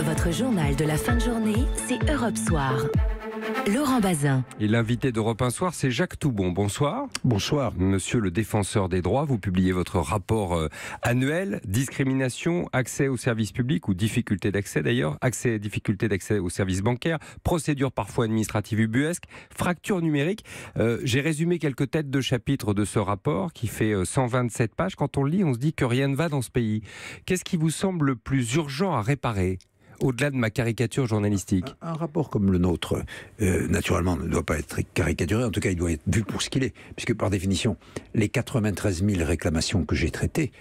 Votre journal de la fin de journée, c'est Europe Soir. Laurent Bazin. Et l'invité d'Europe 1 Soir, c'est Jacques Toubon. Bonsoir. Bonsoir. Monsieur le défenseur des droits, vous publiez votre rapport annuel, discrimination, accès aux services publics ou difficulté d'accès d'ailleurs, difficulté d'accès aux services bancaires, procédures parfois administratives ubuesques, fracture numérique. J'ai résumé quelques têtes de chapitre de ce rapport qui fait 127 pages. Quand on le lit, on se dit que rien ne va dans ce pays. Qu'est-ce qui vous semble le plus urgent à réparer ? Au-delà de ma caricature journalistique. Un rapport comme le nôtre, naturellement, ne doit pas être caricaturé. En tout cas, il doit être vu pour ce qu'il est. Puisque, par définition, les 93 000 réclamations que j'ai traitées,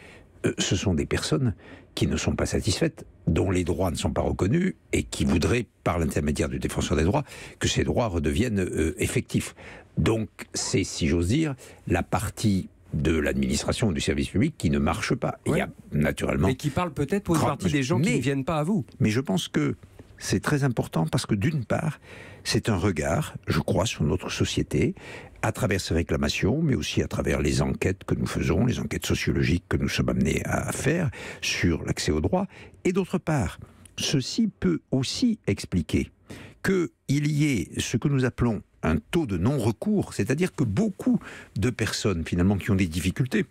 ce sont des personnes qui ne sont pas satisfaites, dont les droits ne sont pas reconnus et qui voudraient, par l'intermédiaire du défenseur des droits, que ces droits redeviennent effectifs. Donc, c'est, si j'ose dire, la partie de l'administration du service public qui ne marche pas. Ouais. Il y a naturellement... Et qui parle peut-être pour une partie des gens qui ne viennent pas à vous. Mais je pense que c'est très important parce que d'une part, c'est un regard, je crois, sur notre société, à travers ces réclamations, mais aussi à travers les enquêtes que nous faisons, les enquêtes sociologiques que nous sommes amenés à faire sur l'accès aux droits. Et d'autre part, ceci peut aussi expliquer qu'il y ait ce que nous appelons un taux de non-recours, c'est-à-dire que beaucoup de personnes, finalement, qui ont des difficultés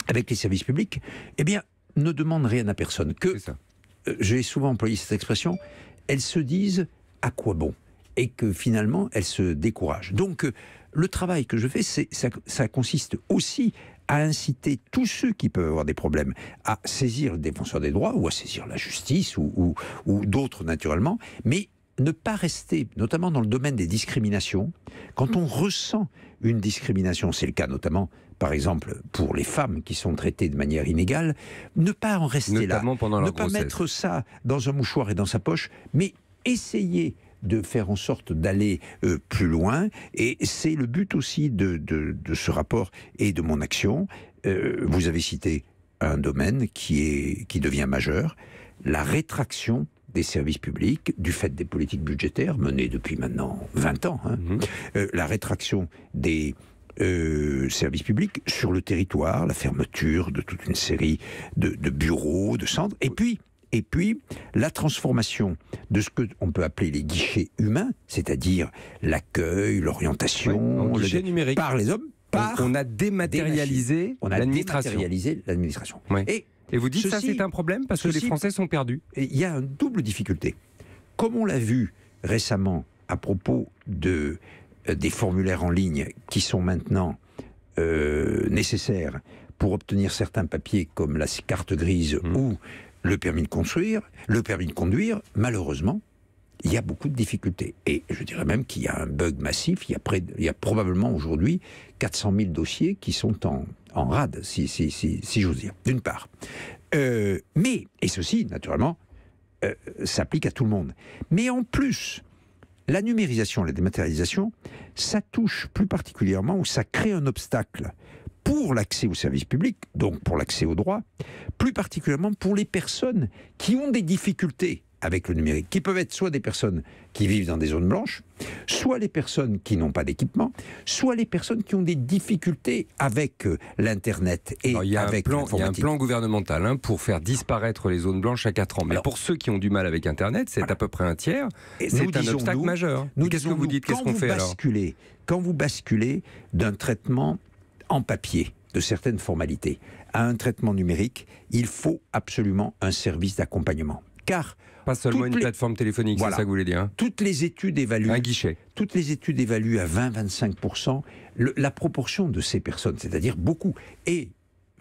avec les services publics, eh bien, ne demandent rien à personne. J'ai souvent employé cette expression, elles se disent « à quoi bon ?» et que finalement, elles se découragent. Donc, le travail que je fais, ça consiste aussi à inciter tous ceux qui peuvent avoir des problèmes à saisir le défenseur des droits ou à saisir la justice ou d'autres, naturellement, mais ne pas rester, notamment dans le domaine des discriminations, quand on ressent une discrimination, c'est le cas notamment, par exemple, pour les femmes qui sont traitées de manière inégale, ne pas en rester notamment là, pendant ne leur pas grossesse. mettre ça dans un mouchoir et dans sa poche, mais essayer de faire en sorte d'aller plus loin, et c'est le but aussi de ce rapport et de mon action. Vous avez cité un domaine qui devient majeur, la rétraction des services publics, du fait des politiques budgétaires menées depuis maintenant 20 ans, la rétraction des services publics sur le territoire, la fermeture de toute une série de bureaux, de centres, et puis la transformation de ce qu'on peut appeler les guichets humains, c'est-à-dire l'accueil, l'orientation, le guichet numérique par les hommes, on a dématérialisé l'administration. Ouais. Et vous dites ça c'est un problème parce que les Français sont perdus. Il y a une double difficulté. Comme on l'a vu récemment à propos des formulaires en ligne qui sont maintenant nécessaires pour obtenir certains papiers comme la carte grise ou le permis de conduire, malheureusement, il y a beaucoup de difficultés. Et je dirais même qu'il y a un bug massif. Il y a probablement aujourd'hui 400 000 dossiers qui sont en rade, si j'ose dire, d'une part. Et ceci, naturellement, s'applique à tout le monde. Mais en plus, la numérisation, la dématérialisation, ça touche plus particulièrement, ou ça crée un obstacle pour l'accès aux services publics, donc pour l'accès aux droits, plus particulièrement pour les personnes qui ont des difficultés avec le numérique, qui peuvent être soit des personnes qui vivent dans des zones blanches, soit les personnes qui n'ont pas d'équipement, soit les personnes qui ont des difficultés avec l'Internet et avec l'informatique. Il y a un plan gouvernemental pour faire disparaître les zones blanches à 4 ans. Mais pour ceux qui ont du mal avec Internet, c'est à peu près un tiers. C'est un obstacle majeur. Qu'est-ce que vous dites ? Qu'est-ce qu'on fait alors ? Quand vous basculez d'un traitement en papier de certaines formalités à un traitement numérique, il faut absolument un service d'accompagnement. Car pas seulement une plateforme téléphonique, voilà, c'est ça que vous voulez dire. Toutes les études évaluent un guichet. Toutes les études évaluent à 20-25% la proportion de ces personnes, c'est-à-dire beaucoup. Et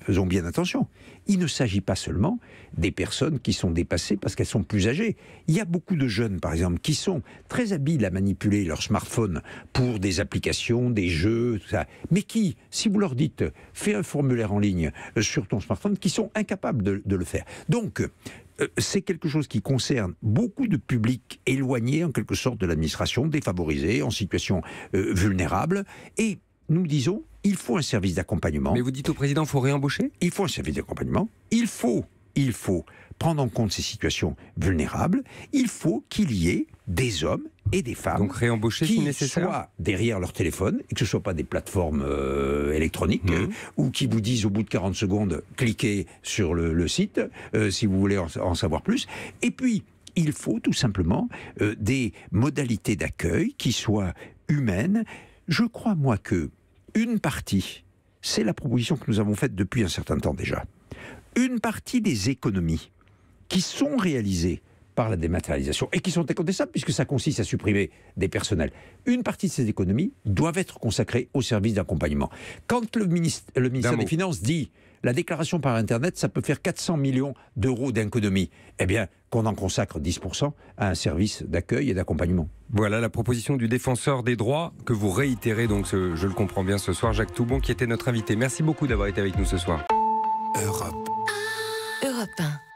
faisons bien attention, il ne s'agit pas seulement des personnes qui sont dépassées parce qu'elles sont plus âgées. Il y a beaucoup de jeunes, par exemple, qui sont très habiles à manipuler leur smartphone pour des applications, des jeux, tout ça, mais qui, si vous leur dites « fais un formulaire en ligne sur ton smartphone », qui sont incapables de le faire. Donc, c'est quelque chose qui concerne beaucoup de publics éloignés, en quelque sorte, de l'administration, défavorisés, en situation vulnérable, et nous disons, il faut un service d'accompagnement. Mais vous dites au président, il faut réembaucher ? Il faut un service d'accompagnement. Il faut prendre en compte ces situations vulnérables. Il faut qu'il y ait des hommes et des femmes Donc réembaucher si qui nécessaire. soient derrière leur téléphone et que ce ne soit pas des plateformes électroniques ou qui vous disent au bout de 40 secondes cliquez sur le site si vous voulez en savoir plus. Et puis il faut tout simplement des modalités d'accueil qui soient humaines. Je crois moi que une partie, c'est la proposition que nous avons faite depuis un certain temps déjà, une partie des économies qui sont réalisées par la dématérialisation et qui sont incontestables puisque ça consiste à supprimer des personnels. Une partie de ces économies doivent être consacrées au service d'accompagnement. Quand le ministère des Finances dit la déclaration par Internet, ça peut faire 400 millions d'euros d'économies, eh bien, qu'on en consacre 10% à un service d'accueil et d'accompagnement. Voilà la proposition du défenseur des droits que vous réitérez, donc je le comprends bien ce soir, Jacques Toubon qui était notre invité. Merci beaucoup d'avoir été avec nous ce soir. Europe 1.